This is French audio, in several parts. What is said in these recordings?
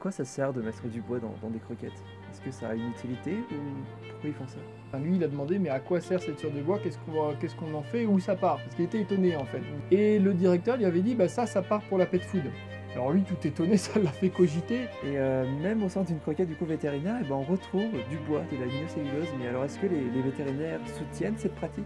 Quoi ça sert de mettre du bois dans des croquettes? Est-ce que ça a une utilité ou pourquoi ils font ça? Enfin, lui, il a demandé, mais à quoi sert cette sciure de bois? Qu'est-ce qu'on en fait? Où ça part? Parce qu'il était étonné, en fait. Et le directeur lui avait dit, bah ça part pour la pet food. Alors lui, tout étonné, ça l'a fait cogiter. Et même au sein d'une croquette du coup vétérinaire, eh ben, on retrouve du bois, de la lignocellulose. Mais alors est-ce que les vétérinaires soutiennent cette pratique?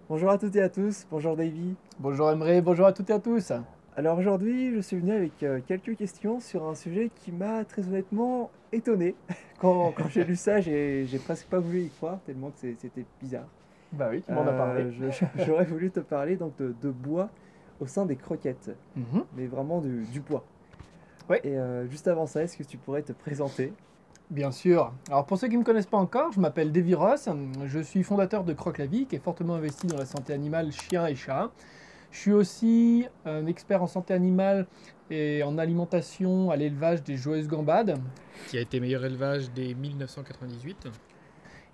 Bonjour à toutes et à tous, bonjour Davy. Bonjour Emre, bonjour à toutes et à tous. Alors aujourd'hui, je suis venu avec quelques questions sur un sujet qui m'a très honnêtement étonné. Quand j'ai lu ça, j'ai presque pas voulu y croire, tellement que c'était bizarre. Bah oui, tu m'en as parlé. J'aurais voulu te parler donc de bois au sein des croquettes, Mhm. mais vraiment du bois. Ouais. Et juste avant ça, est-ce que tu pourrais te présenter? Bien sûr. Alors pour ceux qui ne me connaissent pas encore, je m'appelle Davy Ross, je suis fondateur de Croque la Vie, qui est fortement investi dans la santé animale, chien et chat. Je suis aussi un expert en santé animale et en alimentation à l'élevage des Joyeuses Gambades, qui a été meilleur élevage dès 1998,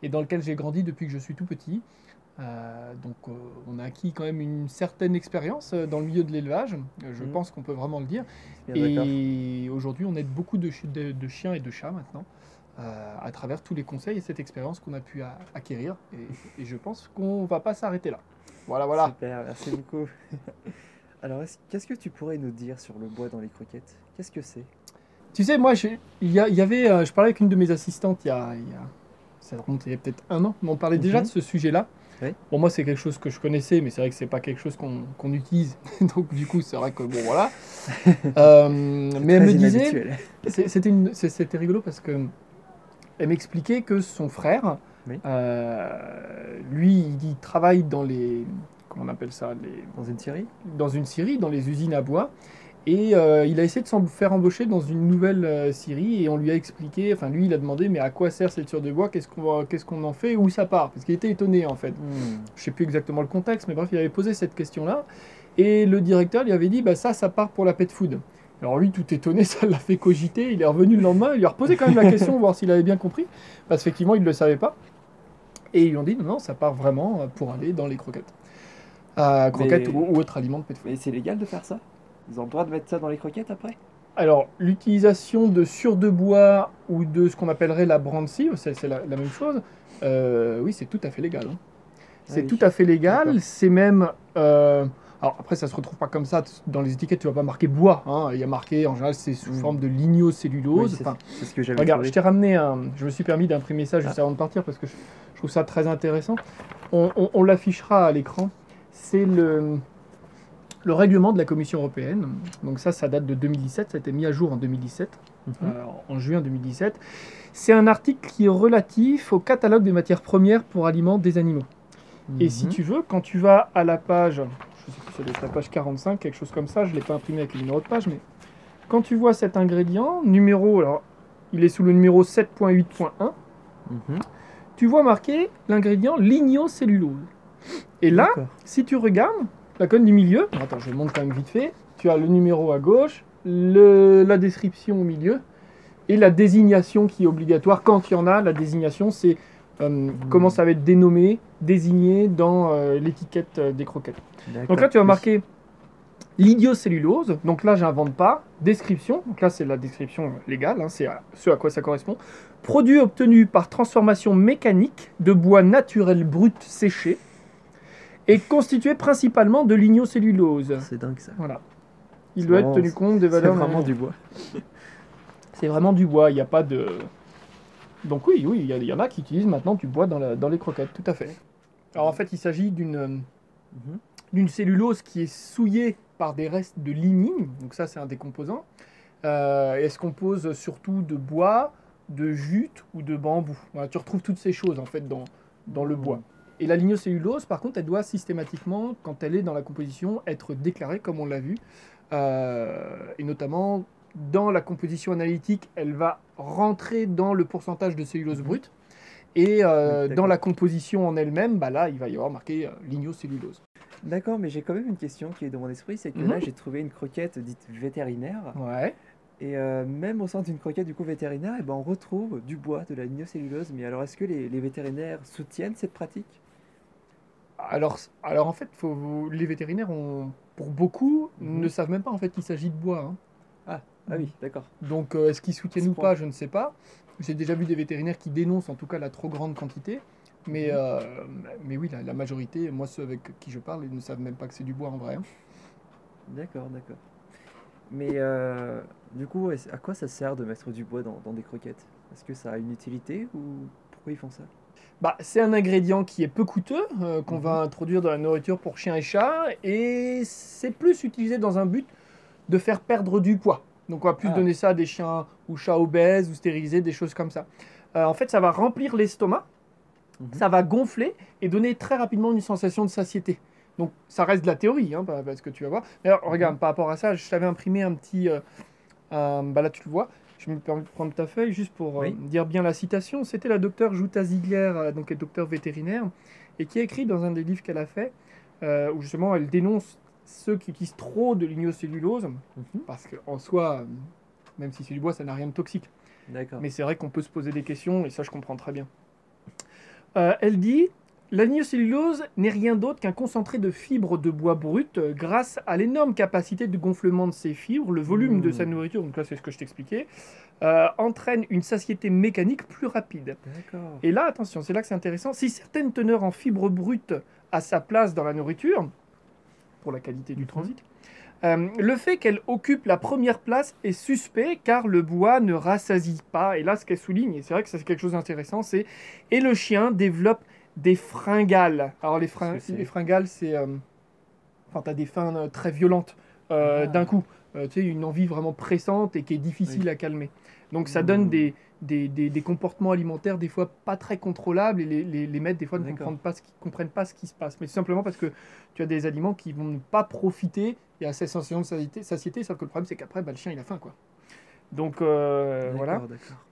et dans lequel j'ai grandi depuis que je suis tout petit. On a acquis quand même une certaine expérience dans le milieu de l'élevage, je pense qu'on peut vraiment le dire. Bien d'accord. Et aujourd'hui, on aide beaucoup de chiens et de chats maintenant, à travers tous les conseils et cette expérience qu'on a pu acquérir. Et je pense qu'on ne va pas s'arrêter là. Voilà. Super, merci beaucoup. Alors, qu'est-ce que tu pourrais nous dire sur le bois dans les croquettes? Qu'est-ce que c'est? Tu sais, moi, je parlais avec une de mes assistantes ça remonte il y a peut-être un an, mais on parlait déjà de ce sujet-là. Oui. Bon, moi, c'est quelque chose que je connaissais, mais c'est vrai que c'est pas quelque chose qu'on utilise. Donc, du coup, c'est vrai que bon, voilà. Mais elle me disait, c'était rigolo parce que elle m'expliquait que son frère, Oui. lui, il travaille dans comment on appelle ça, Dans une scierie? dans une scierie, dans les usines à bois. Et il a essayé de s'en faire embaucher dans une nouvelle scierie et on lui a expliqué, enfin lui il a demandé mais à quoi sert cette sciure de bois, qu'est-ce qu'on en fait, où ça part? Parce qu'il était étonné en fait. Je sais plus exactement le contexte, mais bref il avait posé cette question-là et le directeur lui avait dit bah ça part pour la pet food. Alors lui tout étonné, ça l'a fait cogiter, il est revenu le lendemain, il lui a reposé quand même la question, voir s'il avait bien compris, parce qu'effectivement il ne le savait pas. Et ils lui ont dit non, ça part vraiment pour aller dans les croquettes. Croquettes ou autres aliments de pet food. Mais c'est légal de faire ça? Ils ont le droit de mettre ça dans les croquettes après? Alors, l'utilisation de sciure de bois ou de ce qu'on appellerait la brande cible, c'est la même chose. Oui, c'est tout à fait légal. Hein. C'est oui. tout à fait légal. D'accord. C'est même. Alors après, ça se retrouve pas comme ça dans les étiquettes. Tu vas pas marquer bois. Hein. Il y a marqué en général, c'est sous forme de lignocellulose. Oui, c'est ce que j'avais Regarde, trouvé. je t'ai ramené Je me suis permis d'imprimer ça juste avant de partir parce que je trouve ça très intéressant. On l'affichera à l'écran. C'est le règlement de la Commission européenne. Donc ça date de 2017, ça a été mis à jour en 2017, en juin 2017. C'est un article qui est relatif au catalogue des matières premières pour aliments des animaux. Et si tu veux, quand tu vas à la page, je sais plus si c'est la page 45, quelque chose comme ça, je ne l'ai pas imprimé avec le numéro de page, mais quand tu vois cet ingrédient, alors il est sous le numéro 7.8.1, tu vois marqué l'ingrédient lignocellulose. Et là, si tu regardes, la colonne du milieu, attends, je montre quand même vite fait. Tu as le numéro à gauche, la description au milieu et la désignation qui est obligatoire. Quand il y en a, la désignation, c'est comment ça va être dénommé, désigné dans l'étiquette des croquettes. Donc là, tu vas marquer l'idiocellulose. Donc là, j'invente pas. Description. Donc là, c'est la description légale. Hein, c'est ce à quoi ça correspond. Produit obtenu par transformation mécanique de bois naturel brut séché est constitué principalement de lignocellulose. C'est dingue ça. Voilà. Il doit être tenu compte des valeurs. C'est vraiment du bois. C'est vraiment du bois. Il n'y a pas de. Donc oui, il y en a qui utilisent maintenant du bois dans les croquettes, tout à fait. Alors en fait, il s'agit d'une cellulose qui est souillée par des restes de lignine. Donc ça, c'est un des composants. Elle se compose surtout de bois, de jute ou de bambou. Voilà, tu retrouves toutes ces choses en fait dans le bois. Et la lignocellulose, par contre, elle doit systématiquement, quand elle est dans la composition, être déclarée, comme on l'a vu. Et notamment, dans la composition analytique, elle va rentrer dans le pourcentage de cellulose brute. Et dans la composition en elle-même, bah là, il va y avoir marqué lignocellulose. D'accord, mais j'ai quand même une question qui est dans mon esprit, c'est que là, j'ai trouvé une croquette dite vétérinaire. Ouais. Et même au sein d'une croquette du coup vétérinaire, eh ben, on retrouve du bois, de la lignocellulose. Mais alors, est-ce que les vétérinaires soutiennent cette pratique? Alors en fait, les vétérinaires ont pour beaucoup, ne savent même pas en fait qu'il s'agit de bois. Hein. Ah oui, d'accord. Donc, est-ce qu'ils soutiennent ou point. pas, je ne sais pas. J'ai déjà vu des vétérinaires qui dénoncent en tout cas la trop grande quantité. Mais oui, la majorité, moi ceux avec qui je parle, ils ne savent même pas que c'est du bois en vrai. Hein. D'accord, d'accord. Mais du coup, à quoi ça sert de mettre du bois dans des croquettes? Est-ce que ça a une utilité ou pourquoi ils font ça? Bah, c'est un ingrédient qui est peu coûteux, qu'on Mhm. va introduire dans la nourriture pour chiens et chats, et c'est plus utilisé dans un but de faire perdre du poids. Donc on va plus Ah. donner ça à des chiens ou chats obèses ou stérilisés, des choses comme ça. En fait, ça va remplir l'estomac, Mhm. ça va gonfler et donner très rapidement une sensation de satiété. Donc ça reste de la théorie, hein, parce que tu vas voir. D'ailleurs, regarde, par rapport à ça, je t'avais imprimé un petit... bah là, tu le vois. Je me permets de prendre ta feuille juste pour Oui. dire bien la citation. C'était la docteure Jutta Ziegler, donc elle est docteure vétérinaire, et qui a écrit dans un des livres qu'elle a fait, où justement elle dénonce ceux qui utilisent trop de lignocellulose, Mhm. parce qu'en soi, même si c'est du bois, ça n'a rien de toxique. D'accord. Mais c'est vrai qu'on peut se poser des questions, et ça je comprends très bien. Elle dit: la lignocellulose n'est rien d'autre qu'un concentré de fibres de bois brut grâce à l'énorme capacité de gonflement de ces fibres, le volume de sa nourriture, donc là c'est ce que je t'expliquais, entraîne une satiété mécanique plus rapide. D'accord. Et là, attention, c'est là que c'est intéressant, si certaines teneurs en fibres brutes a sa place dans la nourriture, pour la qualité du transit, le fait qu'elle occupe la première place est suspect car le bois ne rassasie pas. Et là, ce qu'elle souligne, et c'est vrai que c'est quelque chose d'intéressant, c'est « et le chien développe des fringales ». Alors les fringales, c'est... Enfin, tu as des fins très violentes d'un coup. Tu sais, une envie vraiment pressante et qui est difficile à calmer. Donc ça donne des comportements alimentaires des fois pas très contrôlables et les maîtres des fois ne comprennent pas ce qui se passe. Mais tout simplement parce que tu as des aliments qui vont ne pas profiter et à cette sensation de satiété, sauf que le problème c'est qu'après le chien il a faim quoi. Donc voilà. D'accord.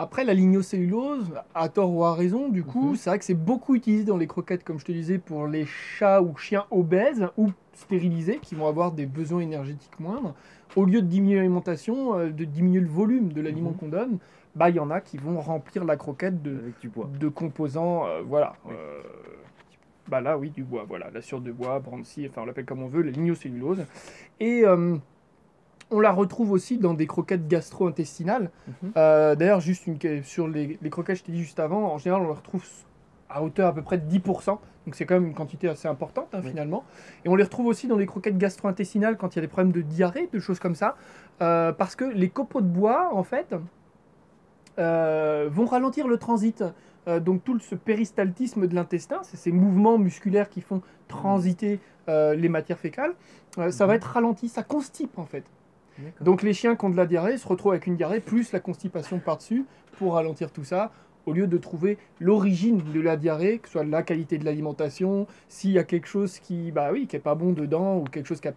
Après, la lignocellulose, à tort ou à raison, du coup, c'est vrai que c'est beaucoup utilisé dans les croquettes, comme je te disais, pour les chats ou chiens obèses ou stérilisés, qui vont avoir des besoins énergétiques moindres. Au lieu de diminuer l'alimentation, de diminuer le volume de l'aliment qu'on donne, bah il y en a qui vont remplir la croquette Avec du bois. de composants, voilà. Oui. Bah là, oui, du bois, voilà, la sciure de bois, brandy, enfin on l'appelle comme on veut, la lignocellulose. Et on la retrouve aussi dans des croquettes gastro-intestinales. D'ailleurs, juste sur les croquettes, je t'ai dit juste avant, en général, on les retrouve à hauteur à peu près de 10%. Donc c'est quand même une quantité assez importante, finalement. Et on les retrouve aussi dans les croquettes gastro-intestinales quand il y a des problèmes de diarrhée, de choses comme ça. Parce que les copeaux de bois, en fait, vont ralentir le transit. Donc tout ce péristaltisme de l'intestin, c'est ces mouvements musculaires qui font transiter les matières fécales, ça va être ralenti, ça constipe en fait. Donc les chiens qui ont de la diarrhée se retrouvent avec une diarrhée plus la constipation par-dessus pour ralentir tout ça, au lieu de trouver l'origine de la diarrhée, que ce soit la qualité de l'alimentation, s'il y a quelque chose qui est pas bon dedans, ou quelque chose qui a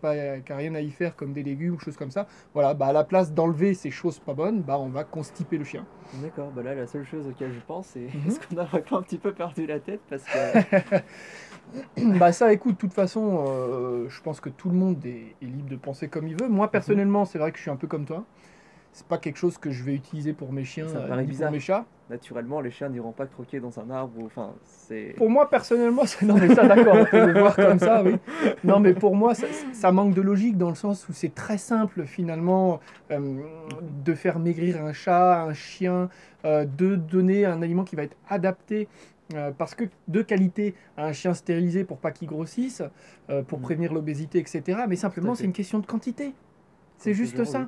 rien à y faire, comme des légumes, ou choses comme ça. Voilà, à la place d'enlever ces choses pas bonnes, on va constiper le chien. D'accord, là la seule chose auquel je pense, c'est est-ce qu'on a vraiment un petit peu perdu la tête parce que... Ça, écoute, de toute façon, je pense que tout le monde est libre de penser comme il veut. Moi, personnellement, c'est vrai que je suis un peu comme toi. C'est pas quelque chose que je vais utiliser pour mes chiens ni pour mes chats. Naturellement, les chiens n'iront pas croquer dans un arbre. Enfin, c'est... Pour moi, personnellement, non mais ça d'accord, on peut le voir comme ça, oui. Non mais pour moi, ça manque de logique dans le sens où c'est très simple finalement de faire maigrir un chat, un chien, de donner un aliment qui va être adapté. Parce que de qualité à un chien stérilisé pour pas qu'il grossisse, pour prévenir l'obésité, etc. Mais simplement, c'est une question de quantité. C'est juste ça.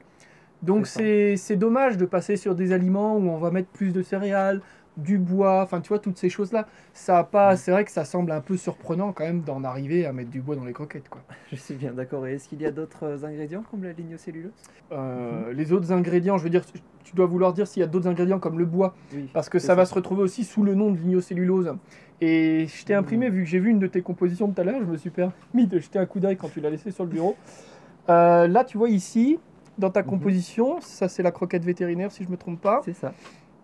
Donc c'est dommage de passer sur des aliments où on va mettre plus de céréales, du bois, enfin tu vois, toutes ces choses-là. Ça a pas, c'est vrai que ça semble un peu surprenant quand même d'en arriver à mettre du bois dans les croquettes, quoi. Je suis bien d'accord. Et est-ce qu'il y a d'autres ingrédients comme la lignocellulose? Les autres ingrédients, je veux dire, tu dois vouloir dire s'il y a d'autres ingrédients comme le bois, parce que ça va se retrouver aussi sous le nom de lignocellulose. Et je t'ai imprimé, vu que j'ai vu une de tes compositions tout à l'heure, je me suis permis de jeter un coup d'œil quand tu l'as laissé sur le bureau. Là, tu vois ici, dans ta composition, ça c'est la croquette vétérinaire si je me trompe pas. C'est ça.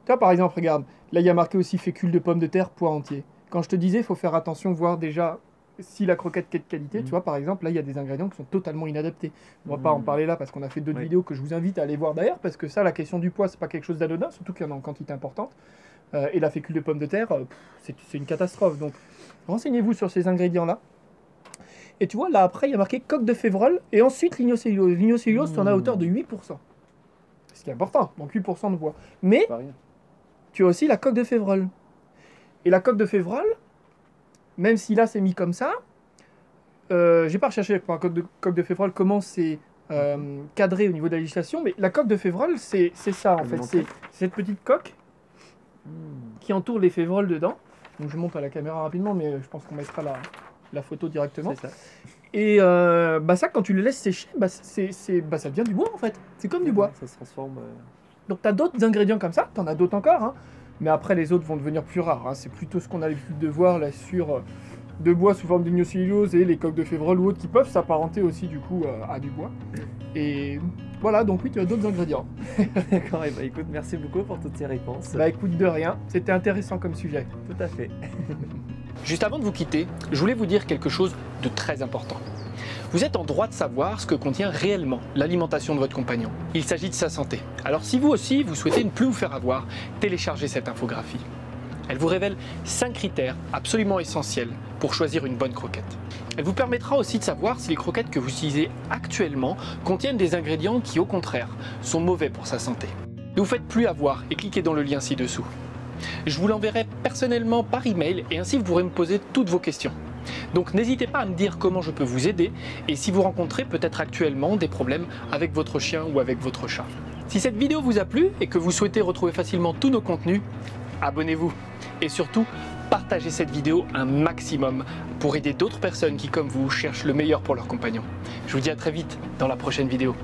Tu vois, par exemple, regarde, là il y a marqué aussi fécule de pommes de terre, pois entier. Quand je te disais, il faut faire attention, voir déjà si la croquette est de qualité. Tu vois, par exemple, là il y a des ingrédients qui sont totalement inadaptés. On va pas en parler là parce qu'on a fait d'autres vidéos que je vous invite à aller voir d'ailleurs, parce que ça, la question du pois, c'est pas quelque chose d'anodin, surtout qu'il y en a en quantité importante. Et la fécule de pommes de terre, c'est une catastrophe. Donc, renseignez-vous sur ces ingrédients-là. Et tu vois, là après, il y a marqué coque de févrole et ensuite lignocellulose. Lignocellulose, tu en as à hauteur de 8%. Ce qui est important, donc 8% de bois. Mais Pas rien. tu as aussi la coque de févrole. Et la coque de févrole, même si là c'est mis comme ça, j'ai pas recherché pour la coque de févrole comment c'est cadré au niveau de la législation, mais la coque de févrole, c'est ça en fait. C'est cette petite coque qui entoure les févroles dedans. Donc je monte à la caméra rapidement, mais je pense qu'on mettra la photo directement. C'est ça. Et ça, quand tu le laisses sécher, ça devient du bois en fait. C'est comme du bois. Ça se transforme. Donc tu as d'autres ingrédients comme ça, tu en as d'autres encore, hein. Mais après les autres vont devenir plus rares, hein. C'est plutôt ce qu'on a l'habitude de voir là sur de bois sous forme de lignocellulose et les coques de févrole ou autres qui peuvent s'apparenter aussi du coup à du bois. Et voilà, donc oui, tu as d'autres ingrédients. D'accord, et écoute, merci beaucoup pour toutes ces réponses. Bah écoute, de rien, c'était intéressant comme sujet. Tout à fait. Juste avant de vous quitter, je voulais vous dire quelque chose de très important. Vous êtes en droit de savoir ce que contient réellement l'alimentation de votre compagnon. Il s'agit de sa santé. Alors si vous aussi, vous souhaitez ne plus vous faire avoir, téléchargez cette infographie. Elle vous révèle 5 critères absolument essentiels pour choisir une bonne croquette. Elle vous permettra aussi de savoir si les croquettes que vous utilisez actuellement contiennent des ingrédients qui, au contraire, sont mauvais pour sa santé. Ne vous faites plus avoir et cliquez dans le lien ci-dessous. Je vous l'enverrai personnellement par email et ainsi vous pourrez me poser toutes vos questions. Donc n'hésitez pas à me dire comment je peux vous aider et si vous rencontrez peut-être actuellement des problèmes avec votre chien ou avec votre chat. Si cette vidéo vous a plu et que vous souhaitez retrouver facilement tous nos contenus, abonnez-vous et surtout partagez cette vidéo un maximum pour aider d'autres personnes qui comme vous cherchent le meilleur pour leur compagnon. Je vous dis à très vite dans la prochaine vidéo.